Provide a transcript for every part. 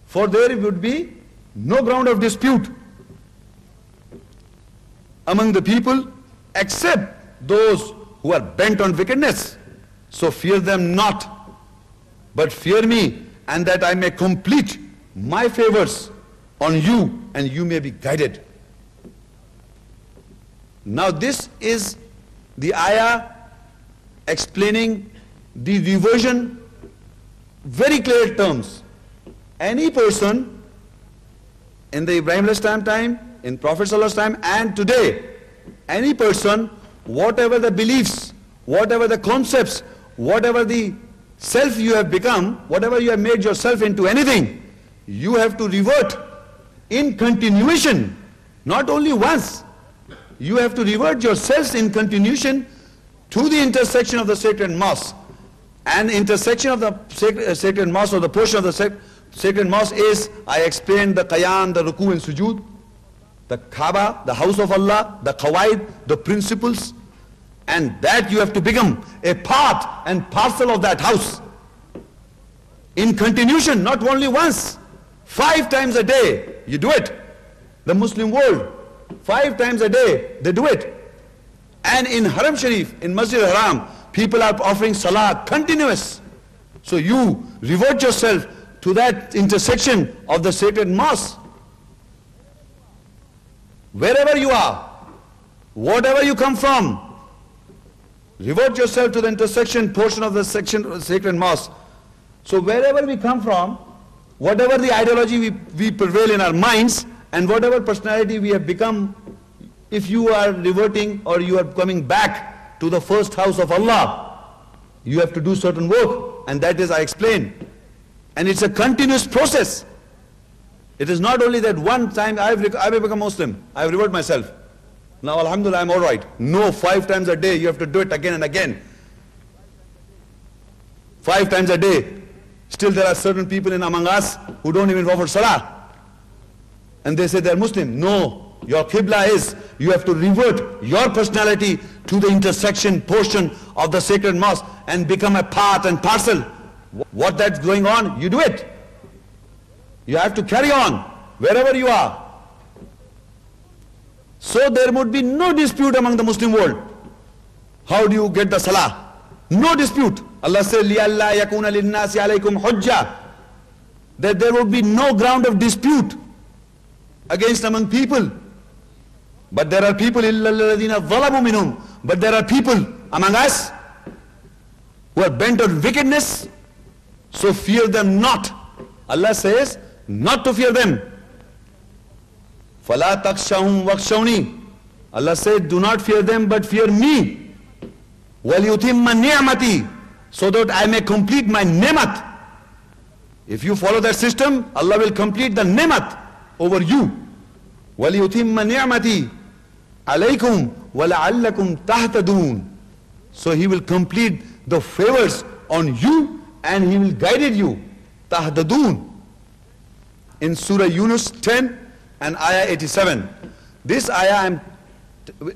For there would be no ground of dispute among the people except those who are bent on wickedness. So fear them not, but fear me, and that I may complete my favors on you, and you may be guided. Now this is the ayah explaining the reversion, very clear terms. Any person in the Ibrahim time, in Prophet time, and today, any person, whatever the beliefs, whatever the concepts, whatever the self you have become, whatever you have made yourself into, anything, you have to revert in continuation, not only once. You have to revert yourselves in continuation to the intersection of the sacred mosque. And intersection of the sacred mosque, or the portion of the sacred mosque, is, I explained, the qiyam, the ruku and sujood, the Kaaba, the house of Allah, the qawaid, the principles, and that you have to become a part and parcel of that house. In continuation, not only once, 5 times a day, you do it. The Muslim world, 5 times a day, they do it. And in Haram Sharif, in Masjid Al Haram, people are offering salah continuous. So you revert yourself to that intersection of the sacred mosque. Wherever you are, whatever you come from, revert yourself to the intersection portion of the sacred mosque. So wherever we come from, whatever the ideology we prevail in our minds, and whatever personality we have become, if you are reverting or you are coming back to the first house of Allah, you have to do certain work, and that is, I explained. And it's a continuous process. It is not only that one time I have become Muslim, I have reverted myself. Now alhamdulillah, I'm all right. No, 5 times a day, you have to do it again and again. 5 times a day. Still there are certain people in among us who don't even offer salah. And they say they're Muslim. No, your Qiblah is, you have to revert your personality to the intersection portion of the sacred mosque and become a part and parcel. What that's going on, you do it. You have to carry on wherever you are. So there would be no dispute among the Muslim world. How do you get the salah? No dispute. Allah says, لِأَلَّا يَكُونَ لِلنَّاسِ عَلَيْكُمْ حُجَّةً, that there would be no ground of dispute against among people. But there are people, إِلَّا الَّذِينَ ظَلَمُوا مِنْهُمْ, but there are people among us who are bent on wickedness, so fear them not. Allah says not to fear them. فَلَا تَخْشَوْهُمْ وَخْشَوْنِي, Allah says do not fear them but fear me. وَلْيُتِمَّ نِعْمَتِي, so that I may complete my ni'mat. If you follow that system, Allah will complete the ni'mat over you. وَلْيُتِمَّ نِعْمَتِي عَلَيْكُمْ وَلَعَلَّكُمْ تَهْتَدُونَ, so He will complete the favors on you and He will guide you. تَهْتَدُونَ, in Surah Yunus 10 and Ayah 87. This ayah,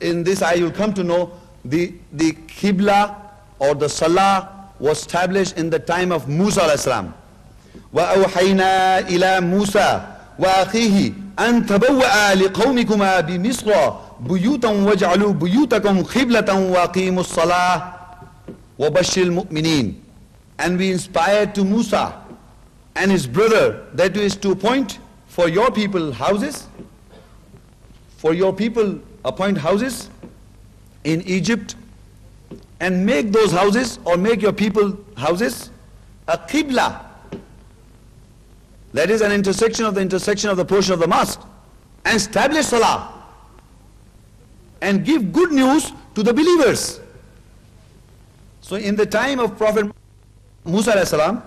in this ayah you'll come to know the Qiblah or the Salah was established in the time of Musa alayhi salam. وَأَوْحَيْنَا إِلَى مُوسَى وَأَخِيهِ أَن تَبَوَّأَ لِقَوْمِكُمَا بِمِصْرَ بُيُوتًا وَاجْعَلُوا بُيُوتَكُمْ قِبْلَةً وَأَقِيمُوا الصَّلَاةَ وَبَشِّرِ الْمُؤْمِنِينَ. And we inspired to Musa and his brother, that is to appoint for your people houses, for your people appoint houses in Egypt, and make those houses, or make your people houses, a Qiblah. That is an intersection of the portion of the mosque, and establish Salah and give good news to the believers. So in the time of Prophet Musa alayhi salam,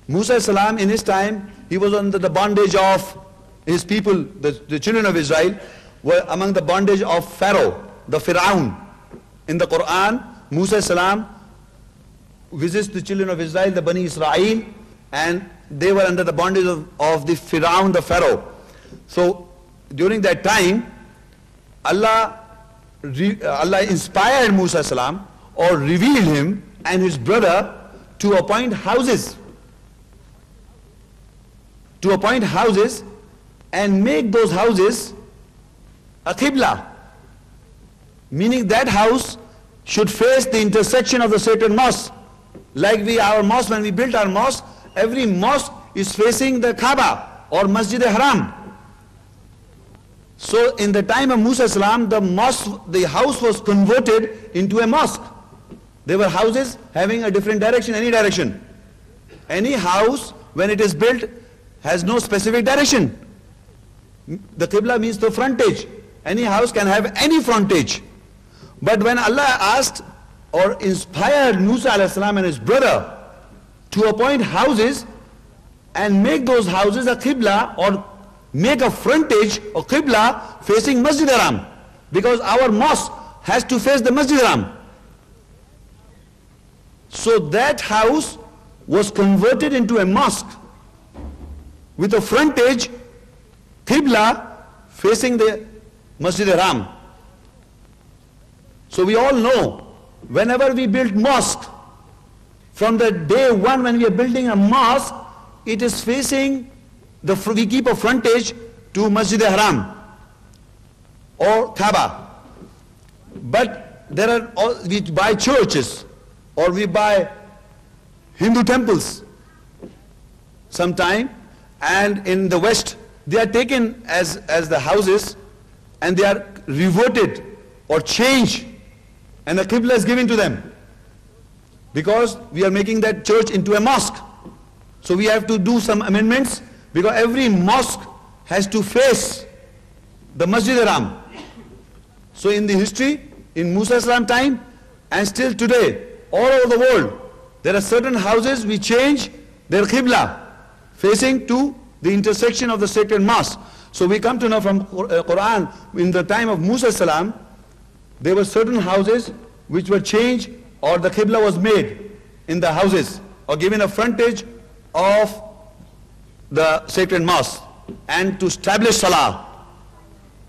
Musa alayhi salam, in his time, he was under the bondage of his people, the children of Israel were among the bondage of Pharaoh, the Firaun. In the Quran, Musa alayhi salam visits the children of Israel, the Bani Israel, and they were under the bondage of the Firaun, the Pharaoh. So during that time, Allah inspired Musa alayhi salam, or revealed him and his brother, to appoint houses. to appoint houses and make those houses a Qiblah. Meaning that house should face the intersection of the sacred mosque. Like our mosque, when we built our mosque, every mosque is facing the Kaaba or Masjid Al Haram. So in the time of Musa salam, the house was converted into a mosque. There were houses having a different direction, any direction. Any house, when it is built, has no specific direction. The Qibla means the frontage. Any house can have any frontage. But when Allah asked or inspired Musa a.s. and his brother to appoint houses and make those houses a Qibla, or make a frontage or Qibla facing Masjid Al Haram, because our mosque has to face the Masjid Al Haram. So that house was converted into a mosque with a frontage Qibla facing the Masjid Al Haram. So we all know, whenever we build mosque, from the day one when we are building a mosque, it is facing we keep a frontage to Masjid Al Haram or Kaaba. But we buy churches or we buy Hindu temples sometime, and in the West they are taken as the houses and they are reverted or changed, and the Qibla is given to them because we are making that church into a mosque. So we have to do some amendments, because every mosque has to face the Masjid Al Haram. So in the history, in Musa's time and still today, all over the world, there are certain houses we change their Qibla facing to the intersection of the sacred mosque. So we come to know from Quran, in the time of Musa salam, there were certain houses which were changed, or the Qibla was made in the houses, or given a frontage of the sacred mosque, and to establish Salah.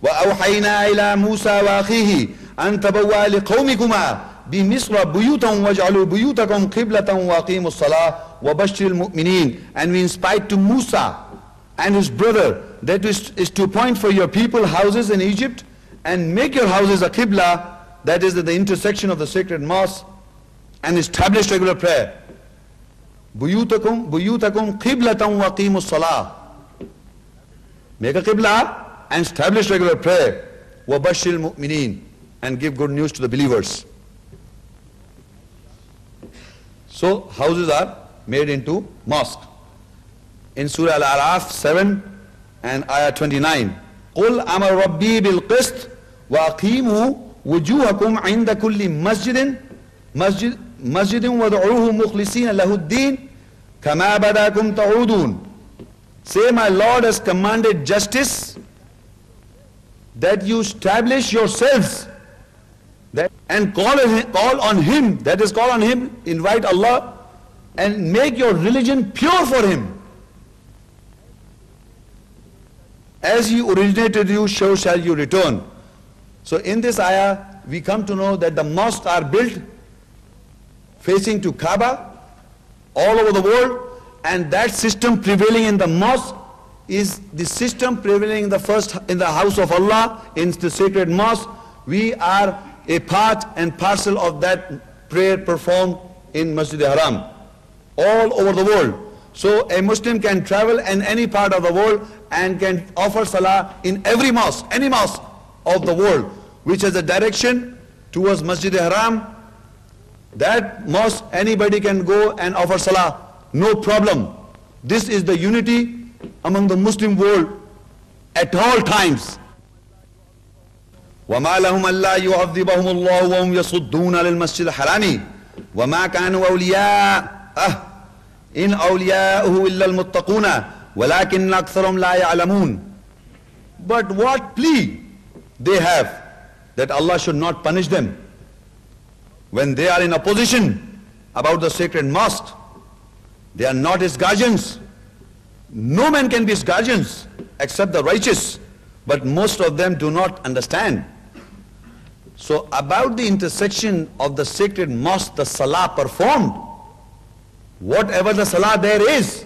وَأَوْحَيْنَا إِلَى مُوسَى وَأَخِيهِ أَن تَبَوَّأَ لِقَوْمِكُمَا بِمِصْرَ بُيُوتًا وَاجْعَلُوا بُيُوتَكُمْ قِبْلَةً وَأَقِيمُوا الصَّلَاةَ وَبَشِّرِ الْمُؤْمِنِينَ. And we inspired to Musa and his brother that is to appoint for your people houses in Egypt and make your houses a Qibla, that is at the intersection of the sacred mosque, and establish regular prayer. بُيُوتَكُمْ قِبْلَةً وَأَقِيمُوا الصَّلَاةَ. Make a Qibla and establish regular prayer. وَبَشِّرِ الْمُؤْمِنِينَ. And give good news to the believers. So houses are made into mosque. In Surah Al-Araf 7 and Ayah 29, قُلْ أَمَرْ رَبِّي بِالْقِسْطِ وَأَقِيمُوا وُجُوهَكُمْ عِنْدَ كُلِّ مسجد وَادْعُوهُ مُخْلِصِينَ لَهُ الدِّينَ كَمَا بَدَاكُمْ تَعُودُونَ. Say, my Lord has commanded justice, that you establish yourselves and call on Him, that is, call on Him, invite Allah, and make your religion pure for Him. As He originated you, so shall you return. So in this ayah, we come to know that the mosques are built facing to Kaaba all over the world, and that system prevailing in the mosque is the system prevailing in the house of Allah, in the sacred mosque. We are a part and parcel of that prayer performed in Masjid Al Haram all over the world. So a Muslim can travel in any part of the world and can offer salah in every mosque, any mosque of the world which has a direction towards Masjid Al Haram. That mosque, anybody can go and offer salah, no problem. This is the unity among the Muslim world at all times. وَمَا لَهُمْ أَلَّا يُعَذِّبَهُمُ اللَّهُ وَهُمْ يَصُدُّونَ لِلْمَسْجِدِ الْحَرَامِ وَمَا كَانُوا أَوْلِيَاءَهُ إِنْ أَوْلِيَاؤُهُ إِلَّا الْمُتَّقُونَ وَلَكِنَّ أَكْثَرَهُمْ لَا يَعْلَمُونَ. But what plea they have that Allah should not punish them when they are in opposition about the sacred mosque? They are not His guardians. No man can be His guardians except the righteous, but most of them do not understand. So about the intersection of the sacred mosque, the salah performed, whatever the salah there is,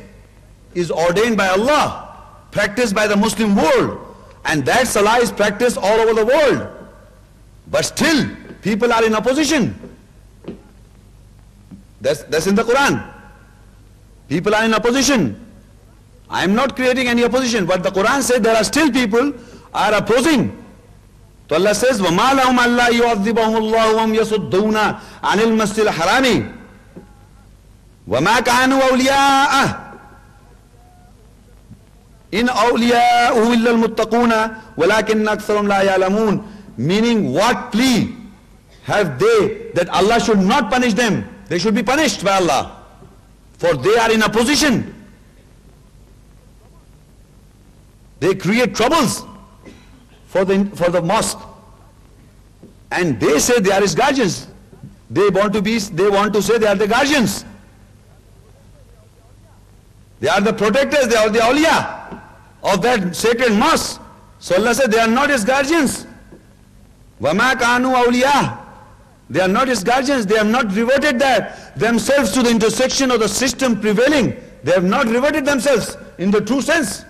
is ordained by Allah, practiced by the Muslim world, and that salah is practiced all over the world. But still, people are in opposition. That's in the Quran. People are in opposition. I am not creating any opposition, but the Quran says there are still people are opposing. So Allah says, وَمَا لَهُمْ أَلَّا يُعَذِّبَهُمُ اللَّهُ وَهُمْ يَصُدُّونَ عَنِ الْمَسْجِدِ الْحَرَامِ وَمَا كَانُوا أَوْلِيَاءَهُ إِنْ أَوْلِيَاؤُهُ إِلَّا الْمُتَّقُونَ وَلَكِنَّ أَكْثَرَهُمْ لَا يَعْلَمُونَ. Meaning, what plea have they that Allah should not punish them? They should be punished by Allah, for they are in opposition. They create troubles for the mosque, and they say they are his guardians. They want to say they are the guardians. They are the protectors, they are the awliya of that sacred mosque. So Allah said they are not his guardians. وَمَا كَانُوا أَوْلِيَاهُ. They are not his guardians. They have not reverted themselves to the intersection of the system prevailing. They have not reverted themselves in the true sense.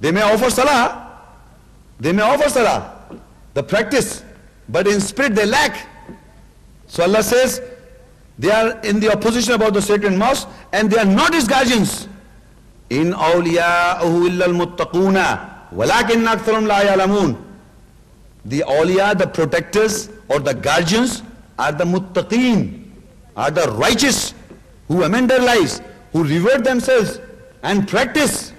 They may offer salah, the practice, but in spirit they lack. So Allah says they are in the opposition about the sacred mosque, and they are not his guardians. In awliya'uhu illa al-muttaquna walakinna aktharum la ya'lamun. The awliya, the protectors or the guardians, are the muttaqeen, are the righteous, who amend their lives, who revert themselves and practice.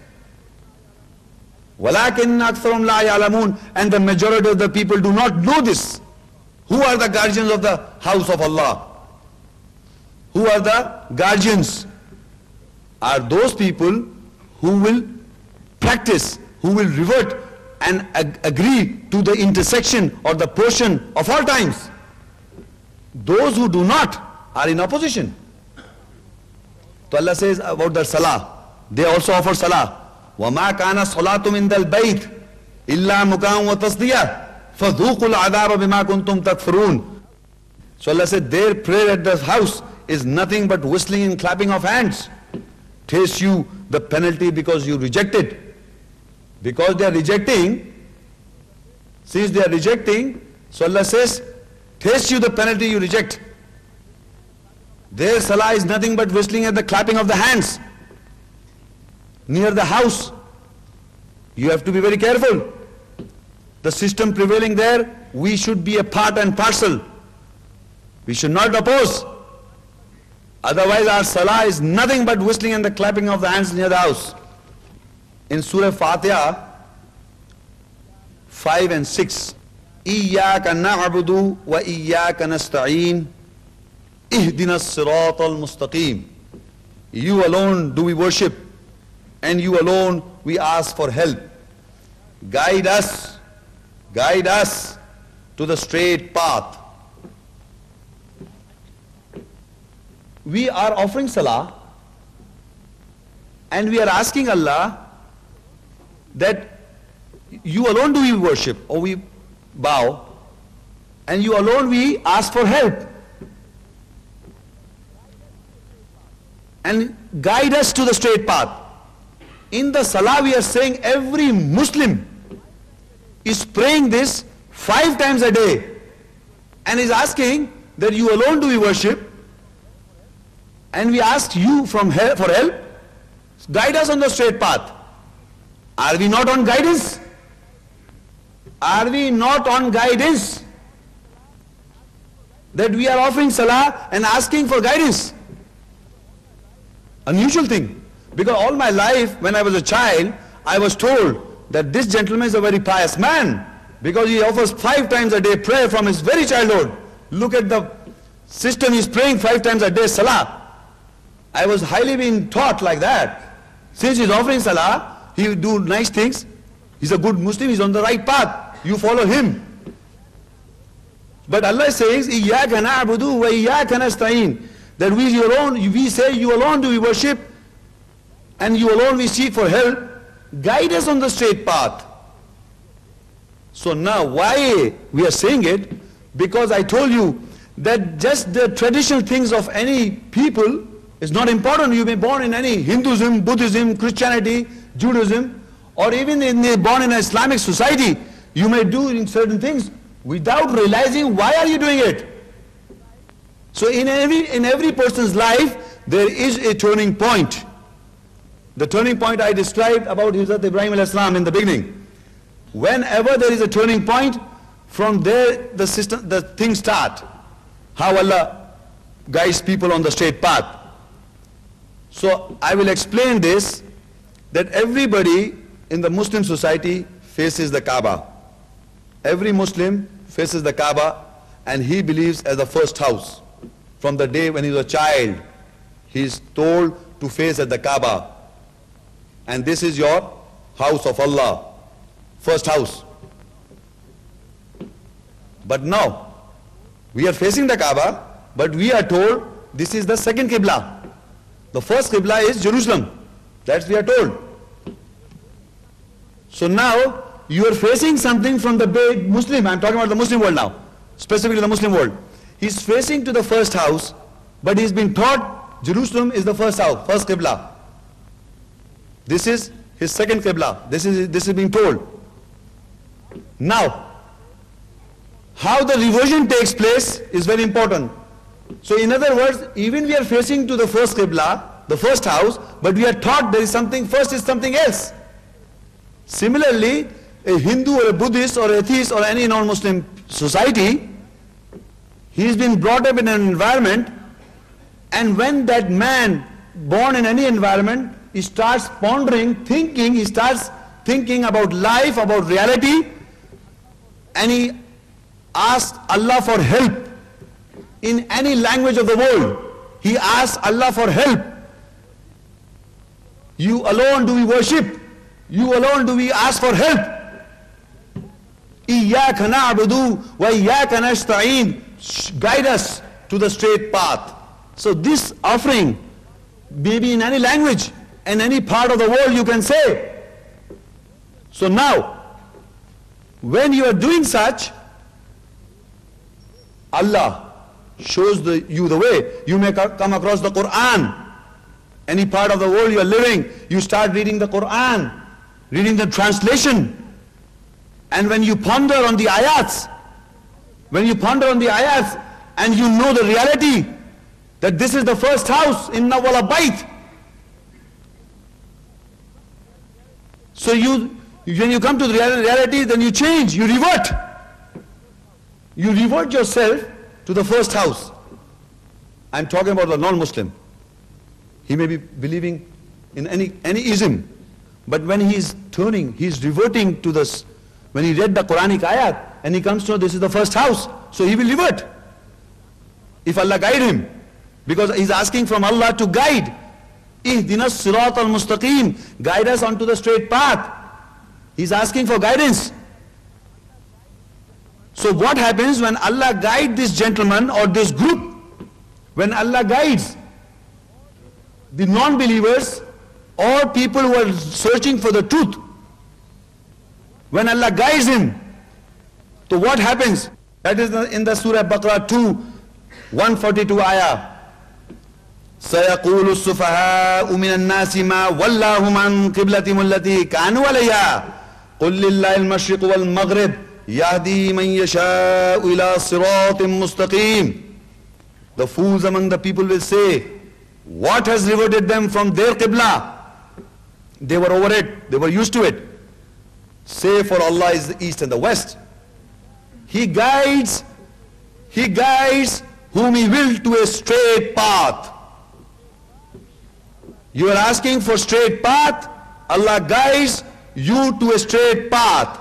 وَلَكِنَّ أَكْثَرُهُمْ لَا يَعْلَمُونَ. And the majority of the people do not know this. Who are the guardians of the house of Allah? Who are the guardians? Are those people who will practice, who will revert and agree to the intersection or the portion of all times. Those who do not are in opposition. So Allah says about the salah, they also offer salah. وَمَا كَانَ الصَّلَاةُ مِنْ دَ الْبَيْتِ إِلَّا مُكَاءً وَتَصْدِيَةً فَذُوقُوا الْعَذَابَ بِمَا كُنْتُمْ تَكْفُرُونَ. So Allah said their prayer at the house is nothing but whistling and clapping of hands. Taste you the penalty because you rejected. Because they are rejecting, since they are rejecting, so Allah says, taste you the penalty you reject. Their salah is nothing but whistling and the clapping of the hands near the house. You have to be very careful. The system prevailing there, we should be a part and parcel. We should not oppose. Otherwise our salah is nothing but whistling and the clapping of the hands near the house. In Surah Fatiha 5 and 6, إِيَّاكَ نَعْبُدُ وَإِيَّاكَ نَسْتَعِينَ اهْدِنَا الصِّرَاطَ الْمُسْتَقِيمِ. You alone do we worship, and you alone we ask for help. Guide us to the straight path. We are offering salah, and we are asking Allah that you alone do we worship or we bow, and you alone we ask for help, and guide us to the straight path. In the salah we are saying every Muslim is praying this 5 times a day and is asking that you alone do we worship, and we ask you for help, guide us on the straight path. Are we not on guidance? Are we not on guidance? That we are offering salah and asking for guidance. Unusual thing. Because all my life, when I was a child, I was told that this gentleman is a very pious man, because he offers 5 times a day prayer from his very childhood. Look at the system, he's praying 5 times a day salah. I was highly being taught like that. Since he's offering salah, he will do nice things. He's a good Muslim, he's on the right path. You follow him. But Allah says, إِيَّاكَ نَعْبُدُ وَإِيَّاكَ نَسْتَعِينَ. That we say you alone do we worship, and you alone we seek for help. Guide us on the straight path. So now why we are saying it? Because I told you that just the traditional things of any people It's not important. You may be born in any Hinduism, Buddhism, Christianity, Judaism, or even born in an Islamic society. You may do certain things without realizing why are you doing it. So in every person's life, there is a turning point. The turning point I described about Hazrat Ibrahim alayhi salam in the beginning. Whenever there is a turning point, from there the things start. How Allah guides people on the straight path. So I will explain this, that everybody in the Muslim society faces the Kaaba. Every Muslim faces the Kaaba, and he believes as the first house. From the day when he was a child, he is told to face at the Kaaba. And this is your house of Allah, first house. But now, we are facing the Kaaba, but we are told this is the second Qiblah. The first Qiblah is Jerusalem. That's we are told. So now, you are facing something from the big Muslim. I'm talking about the Muslim world now. Specifically the Muslim world. He's facing to the first house, but he's been taught Jerusalem is the first house, first Qiblah. This is his second Qiblah. This is being told. Now, how the reversion takes place is very important. So in other words, even we are facing to the first Qiblah, the first house, but we are taught there is something, first is something else. Similarly, a Hindu or a Buddhist or atheist or any non-Muslim society, he's been brought up in an environment, and when that man born in any environment, he starts pondering, thinking, he starts thinking about life, about reality, and he asks Allah for help. In any language of the world, he asks Allah for help. You alone do we worship. You alone do we ask for help. Iyyaka na'budu wa iyyaka nasta'in. Guide us to the straight path. So this offering, maybe in any language, in any part of the world you can say. So now, when you are doing such, Allah shows you the way. You may come across the Quran. Any part of the world you are living, you start reading the Quran, reading the translation. And when you ponder on the ayats, and you know the reality, that this is the first house, inna wala bayt. So when you come to the reality, then you change, you revert. You revert yourself to the first house. I'm talking about the non-Muslim. He may be believing in any ism, but when he's turning, he's reverting to this. When he read the Quranic ayat and he comes to know this is the first house, so he will revert. If Allah guide him, because he's asking from Allah to guide. Ihdinas sirat al-mustaqim, guide us onto the straight path. He's asking for guidance. So what happens when Allah guides this gentleman or this group? When Allah guides the non-believers or people who are searching for the truth, when Allah guides him, so what happens? That is in the Surah Baqarah 2, 142 ayah. سَيَقُولُ السُّفَهَاءُ مِنَ النَّاسِ مَا وَلَّاهُمْ عَنْ قِبْلَتِهِمُ الَّتِي كَانُوا عَلَيْهَا قُلْ لِلَّهِ الْمَشْرِقُ وَالْمَغْرِبُ يَهْدِي مَنْ يَشَاءُ إِلَى صِرَاطٍ مُسْتَقِيمٍ. The fools among the people will say, what has reverted them from their Qibla? They were over it, they were used to it. Say, for Allah is the east and the west. He guides whom He will to a straight path. You are asking for straight path, Allah guides you to a straight path.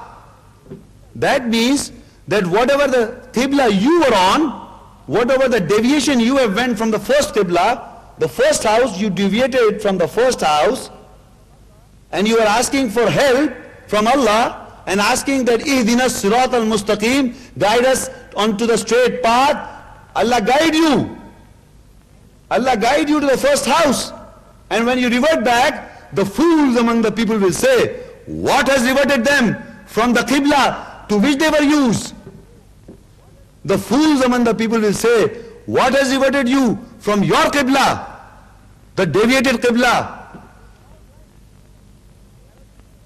That means that whatever the Qibla you were on, whatever the deviation you have went from the first Qibla, the first house, you deviated from the first house, and you are asking for help from Allah and asking that Ihdinas sirat al-mustaqim, guide us onto the straight path. Allah guide you. Allah guide you to the first house. And when you revert back, the fools among the people will say, what has reverted them from the Qibla to which they were used? The fools among the people will say, what has reverted you from your Qibla the deviated Qibla.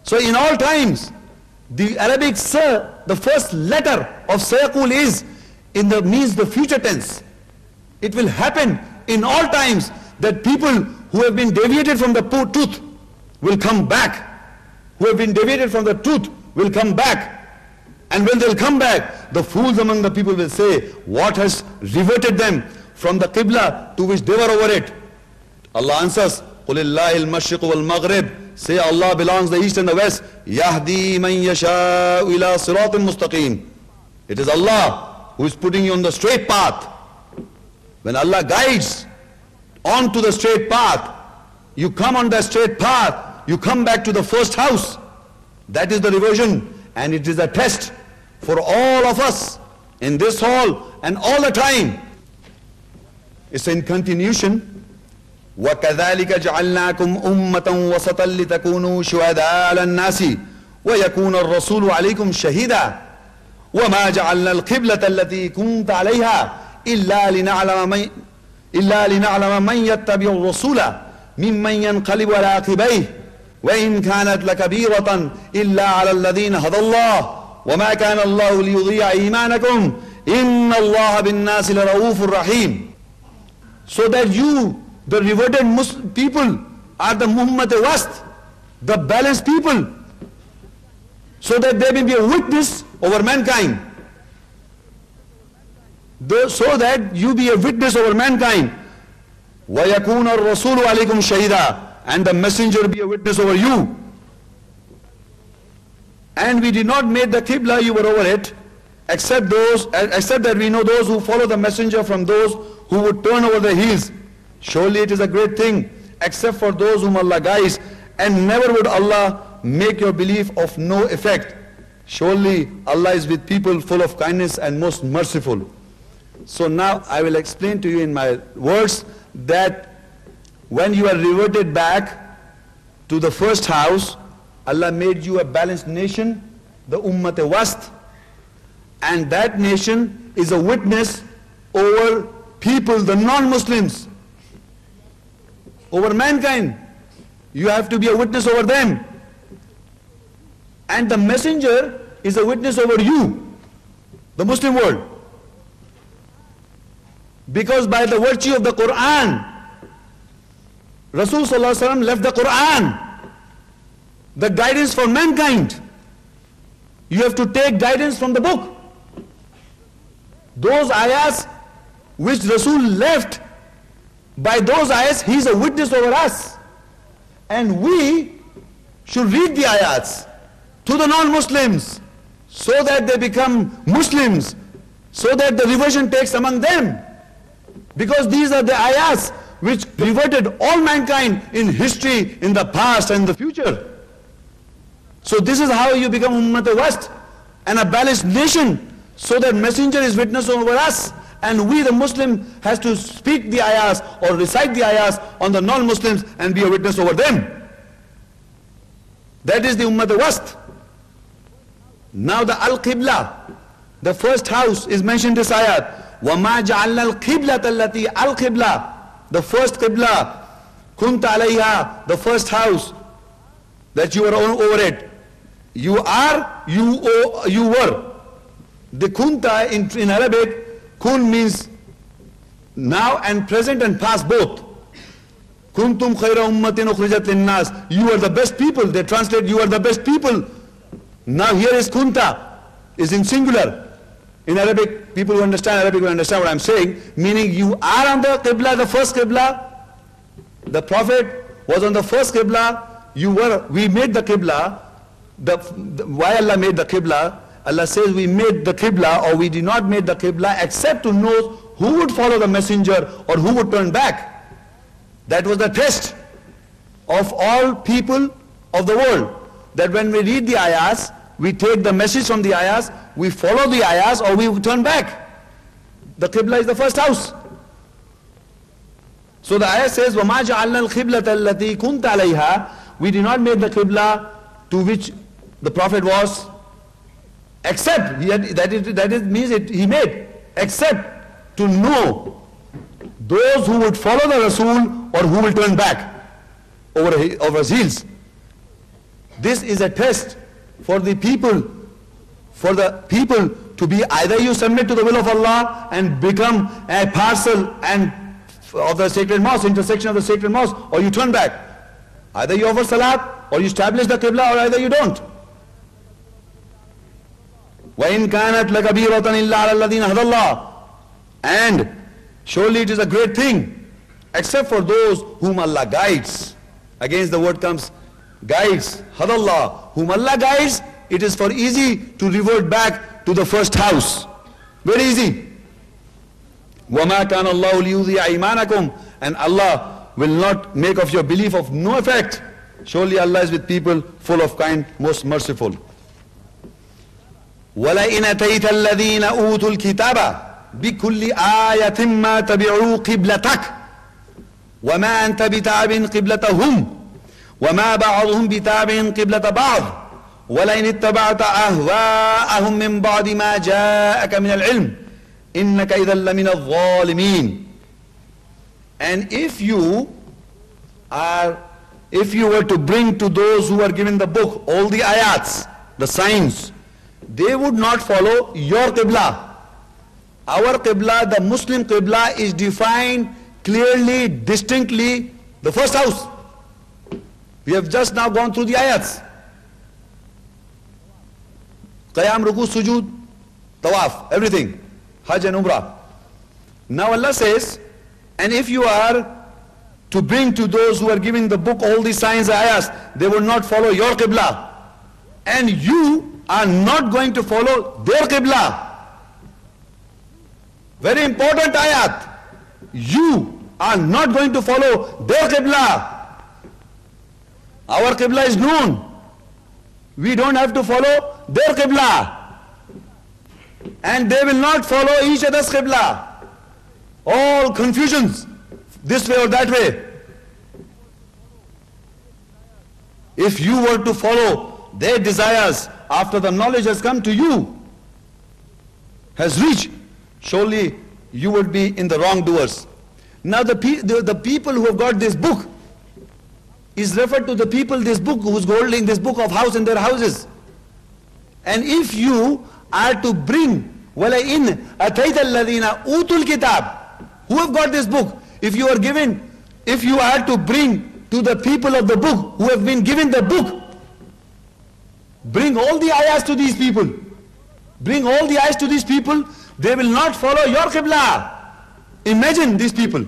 So in all times, the Arabic the first letter of sayaqul is means the future tense. It will happen in all times that people who have been deviated from the truth will come back. Who have been deviated from the truth will come back. And when they'll come back, the fools among the people will say, what has reverted them from the Qibla to which they were over it? Allah answers, قُلِ اللَّهِ الْمَشْرِقُ وَالْمَغْرِبُ. Say Allah belongs the east and the west. يَهْدِي مَنْ يَشَاءُ إِلَىٰ صِرَاطٍ مُسْتَقِيمٍ. It is Allah who is putting you on the straight path. When Allah guides on to the straight path, you come on the straight path, you come back to the first house. That is the reversion, and it is a test for all of us in this hall and all the time. It's in continuation. وَكَذَلِكَ جَعَلْنَاكُمْ أُمَّةً وَسَطًا لِتَكُونُوا شُهَدَاءَ عَلَى النَّاسِ وَيَكُونَ الرَّسُولُ عَلَيْكُمْ شَهِيدًا وَمَا جَعَلْنَا الْقِبْلَةَ الَّتِي كُنْتَ عَلَيْهَا إِلَّا لِنَعْلَمَ مَنْ يَتَّبِعُ الرَّسُولَ مِمَّنْ يَنْقَلِبُ عَلَى عَقِبَيْهِ وَإِنْ كَانَتْ لَكَبِيرَةً إِلَّا عَلَى الَّذِينَ هَدَى اللَّهُ وَمَا كَانَ اللَّهُ لِيُضِيعَ إِيمَانَكُمْ إِنَّ اللَّهَ بِالنَّاسِ لَرَءُوفٌ رَحِيمٌ. So that you, the reverted Muslim people, are the Muhammad Wast, the balanced people, so that they may be a witness over mankind. So that you be a witness over mankind. وَيَكُونَ الرَّسُولُ عَلَيْكُمْ شَهِيدًا. And the messenger be a witness over you. And we did not make the Qibla, you were over it, except that we know those who follow the messenger from those who would turn over their heels. Surely it is a great thing, except for those whom Allah guides, and never would Allah make your belief of no effect. Surely Allah is with people full of kindness and most merciful. So now I will explain to you in my words that when you are reverted back to the first house, Allah made you a balanced nation, the Ummat Wast, and that nation is a witness over people, the non-Muslims, over mankind. You have to be a witness over them. And the messenger is a witness over you, the Muslim world. Because by the virtue of the Quran, Rasul Sallallahu Alaihi Wasallam left the Quran, the guidance for mankind. You have to take guidance from the book. Those ayahs which Rasul left, by those ayahs he is a witness over us. And we should read the ayahs to the non-Muslims so that they become Muslims, so that the reversion takes among them. Because these are the ayahs which reverted all mankind in history, in the past and the future. So this is how you become Ummat Wast and a balanced nation, so that messenger is witness over us, and we the Muslim has to speak the ayahs or recite the ayahs on the non-Muslims and be a witness over them. That is the Ummat Wast. Now the Al-Qibla, the first house, is mentioned in this ayat. وَمَا جَعَلْنَا الْقِبْلَةَ الَّتِي Al-Qibla, the first Qibla, كُنْتَ عَلَيْهَا, the first house, that you were over it. You were. The kunta in Arabic, kun means now and present and past both. Kuntum khayra ummatin ukhrijat linnas. You are the best people. They translate, you are the best people. Now here is kunta, is in singular. In Arabic, people who understand Arabic will understand what I'm saying. Meaning you are on the Qibla, the first Qibla. The Prophet was on the first Qibla. We made the Qibla. Why Allah made the Qibla? Allah says we made the Qibla, or we did not make the Qibla except to know who would follow the messenger or who would turn back. That was the test of all people of the world. That when we read the ayahs, we take the message from the ayahs, we follow the ayahs, or we turn back. The Qibla is the first house. So the ayah says, وَمَا جَعَلْنَا الْقِبْلَةَ الَّتِي كُنْتَ عَلَيْهَا. We did not make the Qibla to which the Prophet was, except, he made, except to know those who would follow the Rasul or who will turn back over his heels. This is a test for the people to be either you submit to the will of Allah and become a parcel and of the sacred mosque, intersection of the sacred mosque, or you turn back. Either you offer salat or you establish the Qiblah, or either you don't. وَإِن كَانَتْ لَكَبِيرَةً إِلَّا عَلَى الَّذِينَ هَدَى اللَّهُ. And surely it is a great thing, except for those whom Allah guides. Against the word comes guides, hadallah. Whom Allah guides, it is for easy to revert back to the first house. Very easy. وَمَا كَانَ اللَّهُ لِيُضِيعَ إِيمَانَكُمْ. And Allah will not make of your belief of no effect. Surely Allah is with people full of kind, most merciful. وَلَئِنْ أَتَيْتَ الَّذِينَ أُوتُوا الْكِتَابَ بِكُلِّ آيَةٍ مَا تَبِعُوا قِبْلَتَكَ وَمَا أَنْتَ بِتَابِعٍ قِبْلَتَهُمْ وَمَا بَعْضُهُمْ بِتَابِعٍ قِبْلَةَ بَعْضٍ وَلَئِنِ اتَّبَعْتَ أَهْوَاءَهُمْ مِنْ بَعْدِ مَا جَاءَكَ مِنَ الْعِلْمِ إِنَّكَ إِذًا لَمِنَ الظَّالِمِينَ. And if you were to bring to those who are given the book all the ayats, the signs, they would not follow your Qiblah. Our Qiblah, the Muslim Qiblah, is defined clearly, distinctly, the first house. We have just now gone through the ayats. Qiyam, Ruku, Sujood, Tawaf, everything. Hajj and Umrah. Now Allah says, and if you are to bring to those who are giving the book all these signs, ayahs, they will not follow your Qiblah. And you are not going to follow their Qiblah. Very important ayat. You are not going to follow their Qiblah. Our Qiblah is known. We don't have to follow their Qiblah. And they will not follow each other's Qiblah. All confusions, this way or that way. If you were to follow their desires after the knowledge has come to you, has reached, surely you would be in the wrongdoers. Now the people who have got this book is referred to the people, this book, who's holding this book of house in their houses. And if you are to bring, وَلَئِنْ أَتَيْتَ الَّذِينَ أُوتُوا الْكِتَابِ, who have got this book, if you are to bring to the people of the book, who have been given the book, bring all the ayahs to these people. Bring all the ayahs to these people, they will not follow your Qiblah. Imagine these people.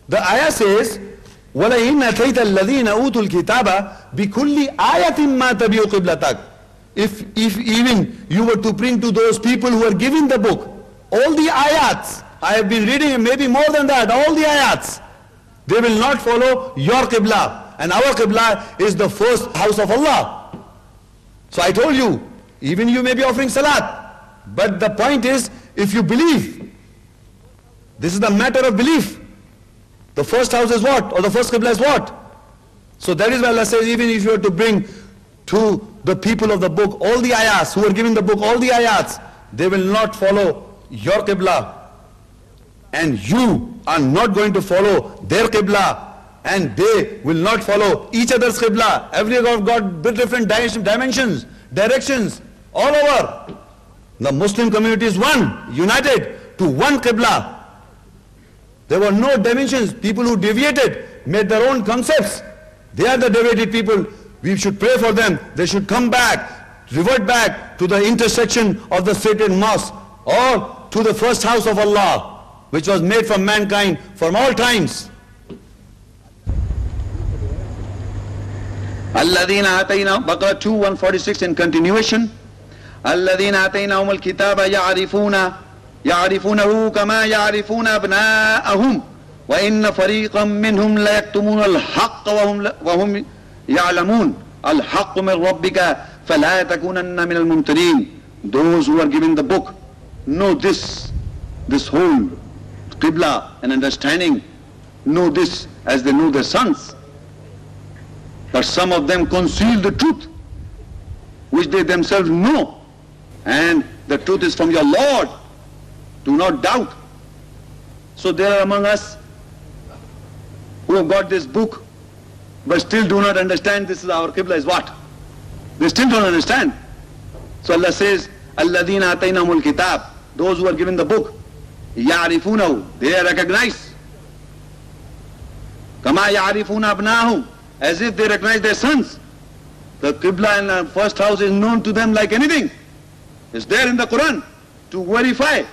The ayah says, وَلَئِنْ أَتَيْتَ الَّذِينَ أُوتُوا الْكِتَابَ بِكُلِّ آيَةٍ مَا تَبِعُوا قِبْلَتَكَ. If even you were to bring to those people who are given the book, all the ayats, I have been reading maybe more than that, all the ayats, they will not follow your Qiblah. And our Qiblah is the first house of Allah. So I told you, even you may be offering salat, but the point is, if you believe, this is the matter of belief. The first house is what? Or the first Qiblah is what? So that is why Allah says, even if you are to bring to the people of the book all the ayats, who are given the book all the ayats, they will not follow your Qiblah. And you are not going to follow their Qiblah. And they will not follow each other's Qiblah. Every God got different dimensions, directions, all over. The Muslim community is one, united to one Qiblah. There were no dimensions. People who deviated made their own concepts. They are the deviated people. We should pray for them. They should come back, revert back to the intersection of the sacred mosque, or to the first house of Allah, which was made for mankind from all times. الَّذِينَ آتَيْنَا Baqarah 2, 146 in continuation. الَّذِينَ آتَيْنَهُمُ الْكِتَابَ يَعْرِفُونَهُ كَمَا يَعْرِفُونَ أَبْنَاءَهُمْ وَإِنَّ فَرِيقًا مِّنْهُمْ لَيَكْتُمُونَ الْحَقَّ وَهُمْ يَعْلَمُونَ الْحَقُّ مِنْ رَبِّكَ فَلَا تَكُونَنَّ مِنَ الْمُمْتَرِينَ. Those who are given the book know this whole Qiblah and understanding, know this as they know their sons. But some of them conceal the truth, which they themselves know. And the truth is from your Lord. Do not doubt. So there are among us who have got this book but still do not understand this is our Qibla is what? They still don't understand. So Allah says, الَّذِينَ آتَيْنَهُمُ الْكِتَابِ, those who are given the book, يَعْرِفُونَهُ, they recognize. كَمَا يَعْرِفُونَ أَبْنَاهُمْ, as if they recognize their sons. The Qibla in the first house is known to them like anything. It's there in the Quran to verify